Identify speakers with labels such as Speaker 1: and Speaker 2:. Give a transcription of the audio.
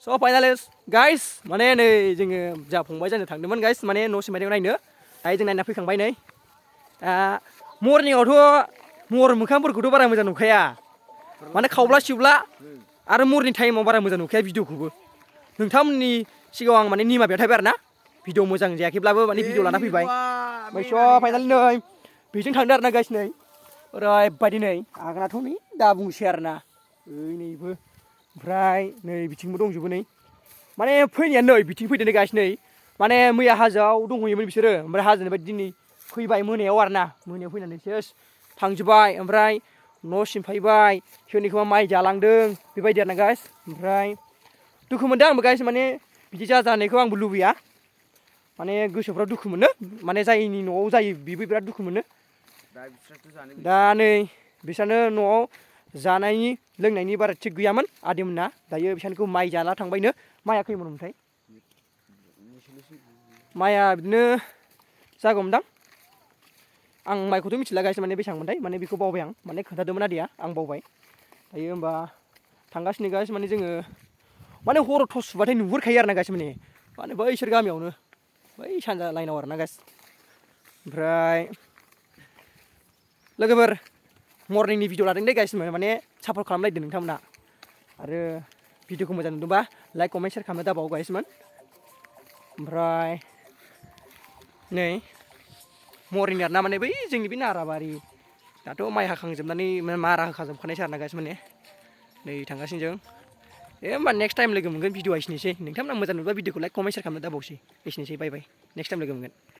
Speaker 1: So finally guys माने नै जोङो जा फंबाय जानो थांदोंमोन guys माने न' सिमायनायाव नायनो दायो जों नायना फैखांबाय नै मर्निंआवथ' मर मोखांफोरखौथ' बारा मोजां नुखाया माने खावब्ला सिवब्ला आरो मर्निं टाइमाव बारा मोजां नुखाया भिडिअखौबो नोंथांमोननि सिगाङाव आं माने निमाहा बिना थाबाय आरो ना भिडिअ मोजां जायाखैब्लाबो माने भिडिअ लाना फैबाय ओमफ्राय स' फाइनालि नै बेजों थांदों आरो ना गाइस नै ओरैबायदि नै आगोलाथ' नै दा बुंसै आरो ना ओइ नैबो ओमफ्राय नै बिथिंबो दंजोबो नै माने फैनाया नै बिथिं फैदों नै गाइस नै माने मैया हाजोआव दंहैयोमोन बिसोरो ओमफ्राय हाजोनिफ्राय दिनै फैबाय मोनायाव आरो ना मोनायाव फैनानै सेस थांजोब्बाय ओमफ्राय न' सिमफायबाय सोरनिखौबा माइ जालांदों बेबायदि आरो ना गाइस ओमफ्राय दुखु मोनदों आंबो गाइस माने बिदि जाजानायखौ आंबो लुबैया माने गोसोफ्राव दुखु मोनो माने जायनि न'आव जायो बेबो बिराद दुखु मोनो दा नै बिसोरनो न'आव जानायनि लोंनायनि बारा थिग गैयामोन आदैमोना दायो बिसोरखौ माइ जाना थांबायनो माइआ खैमोन ओमफ्राय माइआ बिदिनो जागौमोनदां आं माइखौथ' मिथिला गाइस माने बेसेबांमोनथाय माने बेखौ बावबाय आं माने खोन्थादोंमोन आदैया आं बावबाय दायो होमबा थांगासिनो गाइस माने जोङो माने हराव टर्च सुबाथाय नुहुरखायो आरो ना गाइस माने बैसोर गामियावनो बै सानजा लाइनाव आरो ना गाइस ओमफ्राय लोगोफोर मर्निंनि भिडिअ लादों दे गाइस माने सापर्ट खालामलायदो नोंथांमोना आरो भिडिअखौ मोजां नुदोंबा लाइक कमेन्ट शेयार खालामनो दाबाव गाइसमोन ओमफ्राय नै मर्निं आरो ना माने बै जोंनि बे नाराबारि दाथ' माइ हाखांजोबनानै मारा होखाजोबखानायसै आरो ना गाइस माने नै थांगासिनो जों होमबा नेक्स्ट टाइम लोगो मोनगोन भिडिअआ एसेनोसै नोंथांमोना मोजां नुबा भिडिअखौ लाइक कमेन्ट शेयार खालामनो दाबावसै एसेनोसै बाय बाय नेक्स्ट टाइम लोगो मोनगोन